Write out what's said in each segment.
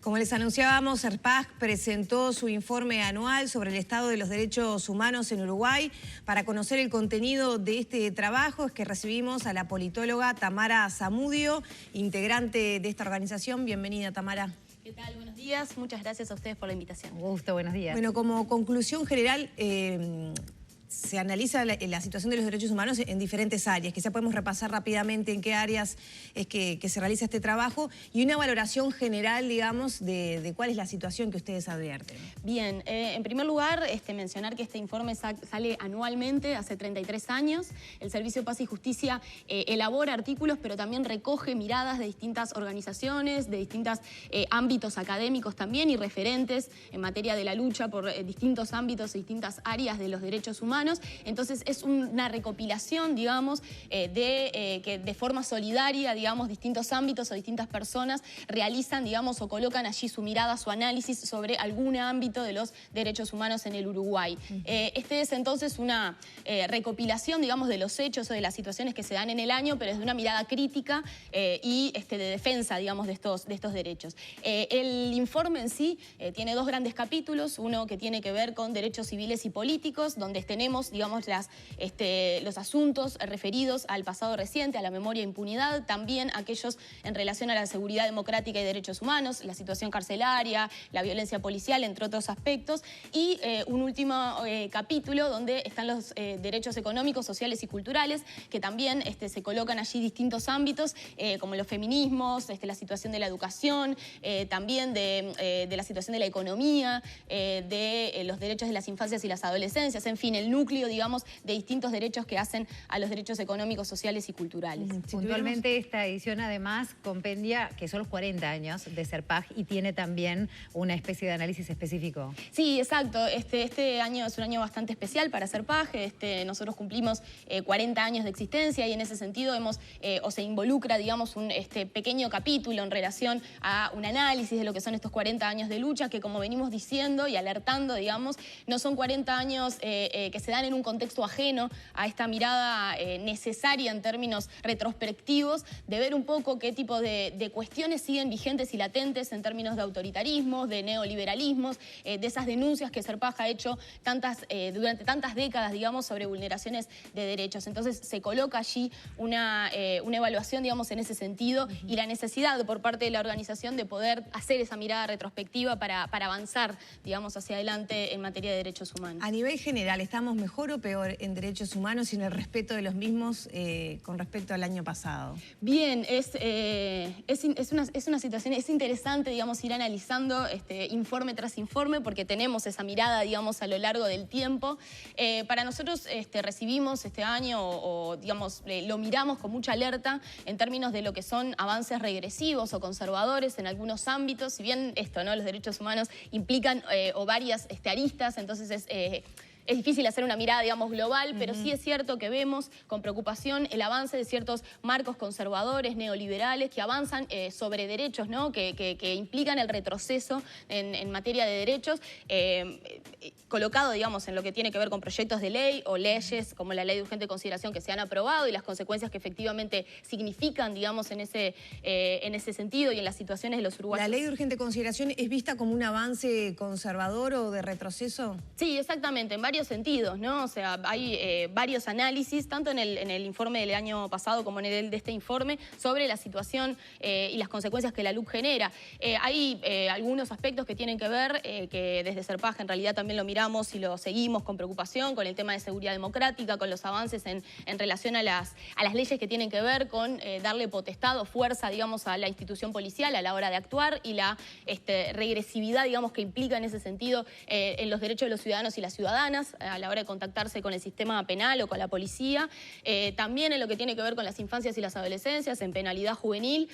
Como les anunciábamos, CERPAG presentó su informe anual sobre el estado de los derechos humanos en Uruguay. Para conocer el contenido de este trabajo es que recibimos a la politóloga Tamara Zamudio, integrante de esta organización. Bienvenida, Tamara. ¿Qué tal? Buenos días. Muchas gracias a ustedes por la invitación. Un gusto, buenos días. Bueno, como conclusión general, se analiza la situación de los derechos humanos en diferentes áreas. Quizá podemos repasar rápidamente en qué áreas es que se realiza este trabajo y una valoración general, digamos, de cuál es la situación que ustedes advierten. Bien, en primer lugar, mencionar que este informe sale anualmente, hace 33 años. El Servicio de Paz y Justicia elabora artículos, pero también recoge miradas de distintas organizaciones, de distintos ámbitos académicos también y referentes en materia de la lucha por distintos ámbitos y distintas áreas de los derechos humanos. Entonces es una recopilación, digamos, que de forma solidaria, digamos, distintos ámbitos o distintas personas realizan, digamos, o colocan allí su mirada, su análisis sobre algún ámbito de los derechos humanos en el Uruguay. Este es entonces una recopilación, digamos, de los hechos o de las situaciones que se dan en el año, pero desde una mirada crítica y de defensa, digamos, de estos derechos. El informe en sí tiene dos grandes capítulos, uno que tiene que ver con derechos civiles y políticos, donde tenemos, digamos, los asuntos referidos al pasado reciente, a la memoria e impunidad, también aquellos en relación a la seguridad democrática y derechos humanos, la situación carcelaria, la violencia policial, entre otros aspectos, y un último capítulo donde están los derechos económicos, sociales y culturales, que también se colocan allí distintos ámbitos, como los feminismos, la situación de la educación, también de la situación de la economía, de los derechos de las infancias y las adolescencias, en fin, el núcleo, digamos, de distintos derechos que hacen a los derechos económicos, sociales y culturales. Puntualmente esta edición además compendia que son los 40 años de CERPAG y tiene también una especie de análisis específico. Sí, exacto. Este año es un año bastante especial para CERPAG. Nosotros cumplimos 40 años de existencia y en ese sentido se involucra, digamos, un pequeño capítulo en relación a un análisis de lo que son estos 40 años de lucha que, como venimos diciendo y alertando, digamos, no son 40 años que se dan en un contexto ajeno a esta mirada necesaria en términos retrospectivos de ver un poco qué tipo de cuestiones siguen vigentes y latentes en términos de autoritarismos, de neoliberalismos, de esas denuncias que CERPAG ha hecho durante tantas décadas, digamos, sobre vulneraciones de derechos. Entonces se coloca allí una evaluación, digamos, en ese sentido y la necesidad por parte de la organización de poder hacer esa mirada retrospectiva para avanzar, digamos, hacia adelante en materia de derechos humanos. A nivel general, ¿estamos mejor o peor en derechos humanos y en el respeto de los mismos con respecto al año pasado? Bien, es una situación, es interesante, digamos, ir analizando informe tras informe porque tenemos esa mirada, digamos, a lo largo del tiempo. Para nosotros recibimos este año digamos, lo miramos con mucha alerta en términos de lo que son avances regresivos o conservadores en algunos ámbitos, si bien ¿no? Los derechos humanos implican varias aristas, entonces es difícil hacer una mirada, digamos, global, pero sí es cierto que vemos con preocupación el avance de ciertos marcos conservadores, neoliberales, que avanzan sobre derechos, ¿no? que implican el retroceso en materia de derechos, colocado, digamos, en lo que tiene que ver con proyectos de ley o leyes como la ley de urgente consideración que se han aprobado y las consecuencias que efectivamente significan, digamos, en ese sentido y en las situaciones de los uruguayos. ¿La ley de urgente consideración es vista como un avance conservador o de retroceso? Sí, exactamente, en varios sentidos, ¿no? O sea, hay varios análisis, tanto en el informe del año pasado como en el de este informe, sobre la situación y las consecuencias que la LUC genera. Hay algunos aspectos que tienen que ver, que desde CERPAG en realidad también lo miramos y lo seguimos con preocupación, con el tema de seguridad democrática, con los avances en relación a las leyes que tienen que ver con darle potestad o fuerza, digamos, a la institución policial a la hora de actuar y la regresividad, digamos, que implica en ese sentido en los derechos de los ciudadanos y las ciudadanas a la hora de contactarse con el sistema penal o con la policía, también en lo que tiene que ver con las infancias y las adolescencias, en penalidad juvenil,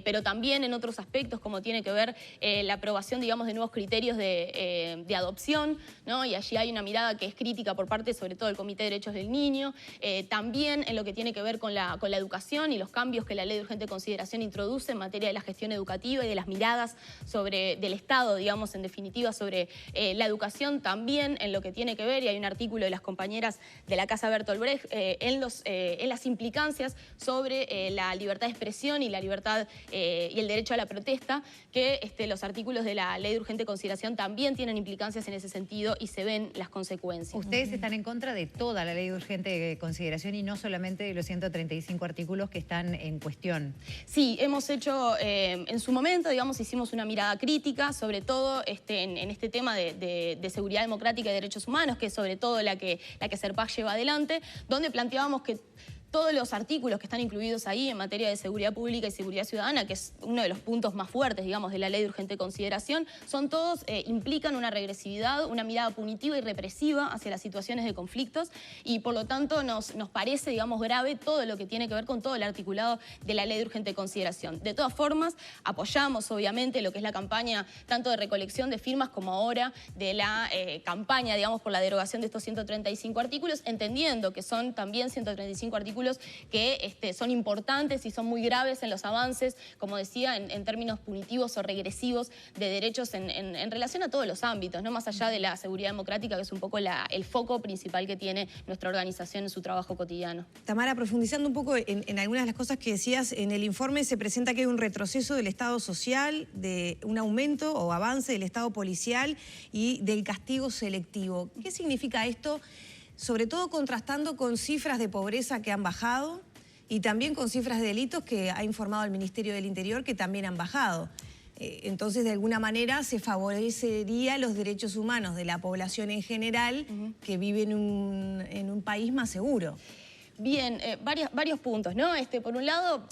pero también en otros aspectos como tiene que ver la aprobación, digamos, de nuevos criterios de adopción, ¿no? Y allí hay una mirada que es crítica por parte, sobre todo, del Comité de Derechos del Niño, también en lo que tiene que ver con la educación y los cambios que la Ley de Urgente Consideración introduce en materia de la gestión educativa y de las miradas del Estado, digamos, en definitiva, sobre la educación, también en lo que tiene que ver ver, y hay un artículo de las compañeras de la Casa Bertolt Brecht en las implicancias sobre la libertad de expresión y la libertad y el derecho a la protesta, que los artículos de la Ley de Urgente Consideración también tienen implicancias en ese sentido y se ven las consecuencias. Ustedes están en contra de toda la Ley de Urgente Consideración y no solamente de los 135 artículos que están en cuestión. Sí, hemos hecho, en su momento, digamos, hicimos una mirada crítica, sobre todo en este tema de seguridad democrática y derechos humanos, que es sobre todo la que Serpaj lleva adelante, donde planteábamos que todos los artículos que están incluidos ahí en materia de seguridad pública y seguridad ciudadana, que es uno de los puntos más fuertes, digamos, de la Ley de Urgente Consideración, son todos, implican una regresividad, una mirada punitiva y represiva hacia las situaciones de conflictos y por lo tanto nos parece, digamos, grave todo lo que tiene que ver con todo el articulado de la Ley de Urgente Consideración. De todas formas, apoyamos obviamente lo que es la campaña tanto de recolección de firmas como ahora de la campaña, digamos, por la derogación de estos 135 artículos, entendiendo que son también 135 artículos que son importantes y son muy graves en los avances, como decía, en términos punitivos o regresivos de derechos en relación a todos los ámbitos, ¿no? Más allá de la seguridad democrática, que es un poco el foco principal que tiene nuestra organización en su trabajo cotidiano. Tamara, profundizando un poco en algunas de las cosas que decías, en el informe se presenta que hay un retroceso del Estado social, de un aumento o avance del Estado policial y del castigo selectivo. ¿Qué significa esto? Sobre todo contrastando con cifras de pobreza que han bajado y también con cifras de delitos que ha informado el Ministerio del Interior que también han bajado. Entonces, de alguna manera, se favorecería los derechos humanos de la población en general que vive en un país más seguro. Bien, varios puntos, ¿no? Por un lado,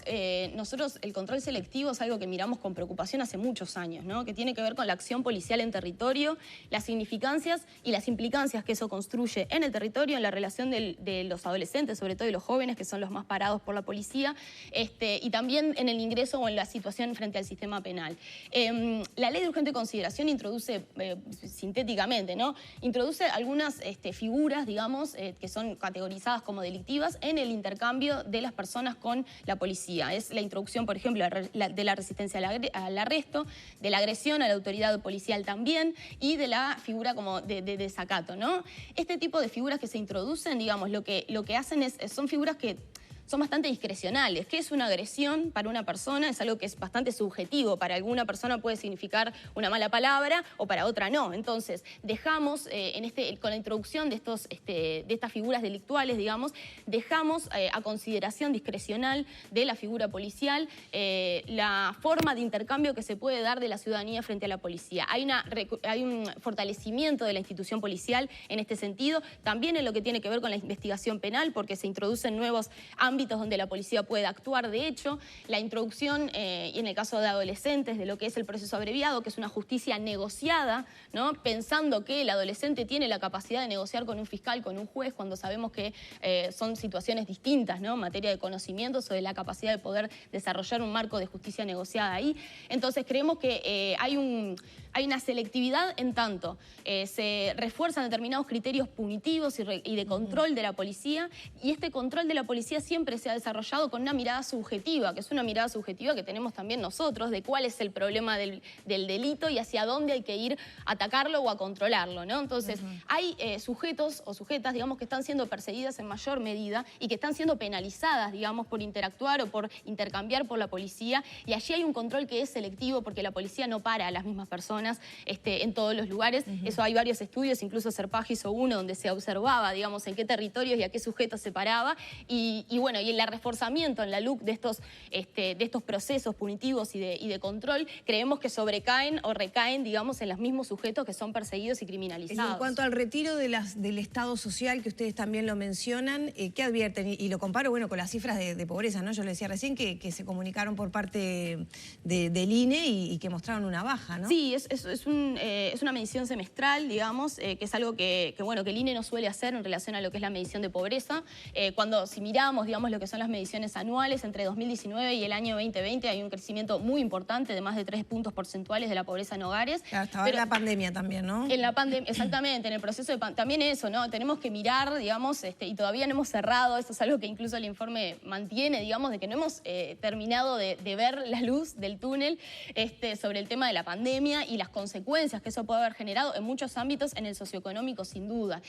nosotros el control selectivo es algo que miramos con preocupación hace muchos años, ¿no? Que tiene que ver con la acción policial en territorio, las significancias y las implicancias que eso construye en el territorio, en la relación de los adolescentes, sobre todo de los jóvenes, que son los más parados por la policía, y también en el ingreso o en la situación frente al sistema penal. La Ley de Urgente Consideración introduce, sintéticamente, ¿no? Introduce algunas figuras, digamos, que son categorizadas como delictivas en el intercambio de las personas con la policía. Es la introducción, por ejemplo, de la resistencia al arresto, de la agresión a la autoridad policial también y de la figura como de desacato, ¿no? Este tipo de figuras que se introducen, digamos, lo que hacen son figuras que son bastante discrecionales. ¿Qué es una agresión para una persona? Es algo que es bastante subjetivo. Para alguna persona puede significar una mala palabra o para otra no. Entonces, dejamos, con la introducción de estas figuras delictuales, digamos, dejamos a consideración discrecional de la figura policial la forma de intercambio que se puede dar de la ciudadanía frente a la policía. Hay un fortalecimiento de la institución policial en este sentido, también en lo que tiene que ver con la investigación penal, porque se introducen nuevos ámbitos donde la policía puede actuar. De hecho, la introducción, y en el caso de adolescentes, de lo que es el proceso abreviado, que es una justicia negociada, ¿no? Pensando que el adolescente tiene la capacidad de negociar con un fiscal, con un juez, cuando sabemos que son situaciones distintas, ¿no? En materia de conocimientos o de la capacidad de poder desarrollar un marco de justicia negociada ahí. Entonces, creemos que hay una selectividad en tanto se refuerzan determinados criterios punitivos y de control de la policía, y este control de la policía siempre se ha desarrollado con una mirada subjetiva, que es una mirada subjetiva que tenemos también nosotros, de cuál es el problema del delito y hacia dónde hay que ir a atacarlo o a controlarlo, ¿no? Entonces, hay sujetos o sujetas, digamos, que están siendo perseguidas en mayor medida y que están siendo penalizadas, digamos, por interactuar o por intercambiar por la policía, y allí hay un control que es selectivo porque la policía no para a las mismas personas en todos los lugares. Eso hay varios estudios, incluso Serpaj hizo uno donde se observaba, digamos, en qué territorios y a qué sujetos se paraba, y bueno, y el reforzamiento en la LUC de estos procesos punitivos y de control, creemos que sobrecaen o recaen, digamos, en los mismos sujetos que son perseguidos y criminalizados. En cuanto al retiro del Estado social, que ustedes también lo mencionan, ¿qué advierten? Y lo comparo, bueno, con las cifras de pobreza, ¿no? Yo le decía recién que se comunicaron por parte del INE y que mostraron una baja, ¿no? Sí, es una medición semestral, digamos, que es algo que el INE no suele hacer en relación a lo que es la medición de pobreza. Si miramos, digamos, digamos, lo que son las mediciones anuales entre 2019 y el año 2020 hay un crecimiento muy importante de más de 3 puntos porcentuales de la pobreza en hogares. Claro, estaba en la pandemia también, ¿no? En la pandemia, exactamente, en el proceso de también eso, ¿no? Tenemos que mirar, digamos, y todavía no hemos cerrado, esto es algo que incluso el informe mantiene, digamos, de que no hemos terminado de ver la luz del túnel sobre el tema de la pandemia y las consecuencias que eso puede haber generado en muchos ámbitos, en el socioeconómico sin duda.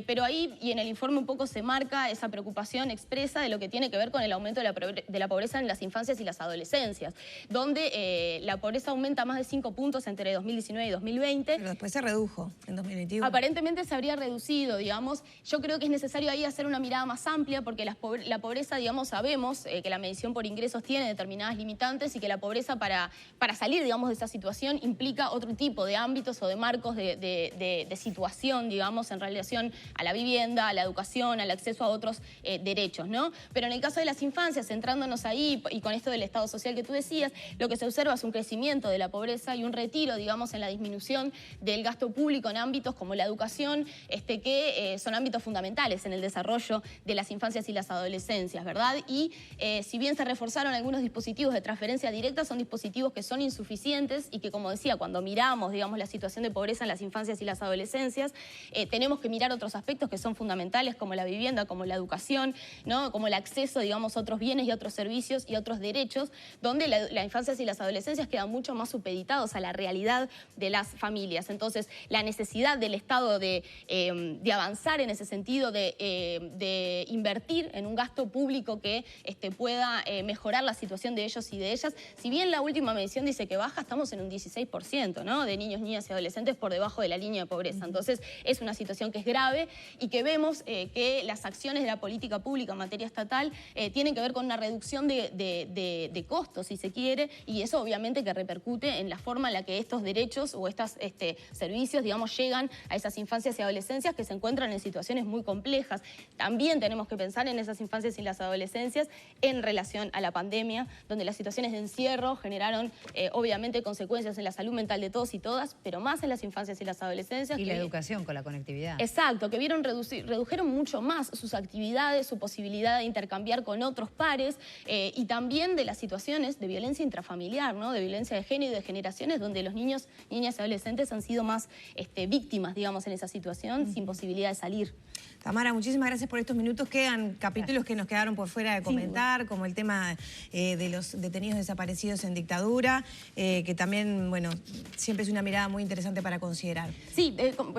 Pero ahí, y en el informe un poco se marca esa preocupación expresa de lo que tiene que ver con el aumento de la pobreza en las infancias y las adolescencias, donde la pobreza aumenta más de 5 puntos entre 2019 y 2020. Pero después se redujo en 2021. Aparentemente se habría reducido, digamos. Yo creo que es necesario ahí hacer una mirada más amplia porque la pobreza, digamos, sabemos que la medición por ingresos tiene determinadas limitantes y que la pobreza para salir, digamos, de esa situación implica otro tipo de ámbitos o de marcos de situación, digamos, en relación a la vivienda, a la educación, al acceso a otros derechos, ¿no? Pero en el caso de las infancias, centrándonos ahí y con esto del Estado social que tú decías, lo que se observa es un crecimiento de la pobreza y un retiro, digamos, en la disminución del gasto público en ámbitos como la educación, que son ámbitos fundamentales en el desarrollo de las infancias y las adolescencias, ¿verdad? Y si bien se reforzaron algunos dispositivos de transferencia directa, son dispositivos que son insuficientes y que, como decía, cuando miramos, digamos, la situación de pobreza en las infancias y las adolescencias, tenemos que mirar otros aspectos que son fundamentales, como la vivienda, como la educación, ¿no? Como el acceso, digamos, a otros bienes y a otros servicios y a otros derechos, donde las infancias y las adolescencias quedan mucho más supeditados a la realidad de las familias. Entonces, la necesidad del Estado de avanzar en ese sentido, de invertir en un gasto público que pueda mejorar la situación de ellos y de ellas. Si bien la última medición dice que baja, estamos en un 16%, ¿no? De niños, niñas y adolescentes por debajo de la línea de pobreza. Entonces, es una situación que es grave y que vemos que las acciones de la política pública en materia estatal tienen que ver con una reducción de costos, si se quiere, y eso obviamente que repercute en la forma en la que estos derechos o estos servicios, digamos, llegan a esas infancias y adolescencias que se encuentran en situaciones muy complejas. También tenemos que pensar en esas infancias y las adolescencias en relación a la pandemia, donde las situaciones de encierro generaron obviamente consecuencias en la salud mental de todos y todas, pero más en las infancias y las adolescencias. Y la educación con la conectividad. Exacto, que redujeron mucho más sus actividades, su posibilidad de intercambiar con otros pares y también de las situaciones de violencia intrafamiliar, ¿no? De violencia de género y de generaciones donde los niños, niñas y adolescentes han sido más víctimas, digamos, en esa situación, sin posibilidad de salir. Tamara, muchísimas gracias por estos minutos. Quedan capítulos que nos quedaron por fuera de comentar, como el tema de los detenidos desaparecidos en dictadura, que también, bueno, siempre es una mirada muy interesante para considerar. Sí,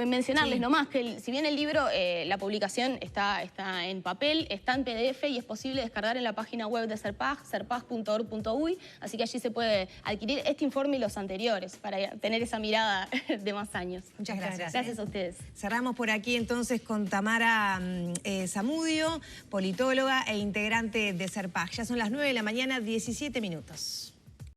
mencionarles nomás que si bien el libro, la publicación está en papel, está en PDF y es posible descargar en la página web de Serpaj, serpaj.org.uy, así que allí se puede adquirir este informe y los anteriores para tener esa mirada de más años. Muchas gracias. Gracias a ustedes. Cerramos por aquí entonces con Tamara Zamudio, politóloga e integrante de Serpaj. Ya son las 9 de la mañana, 17 minutos.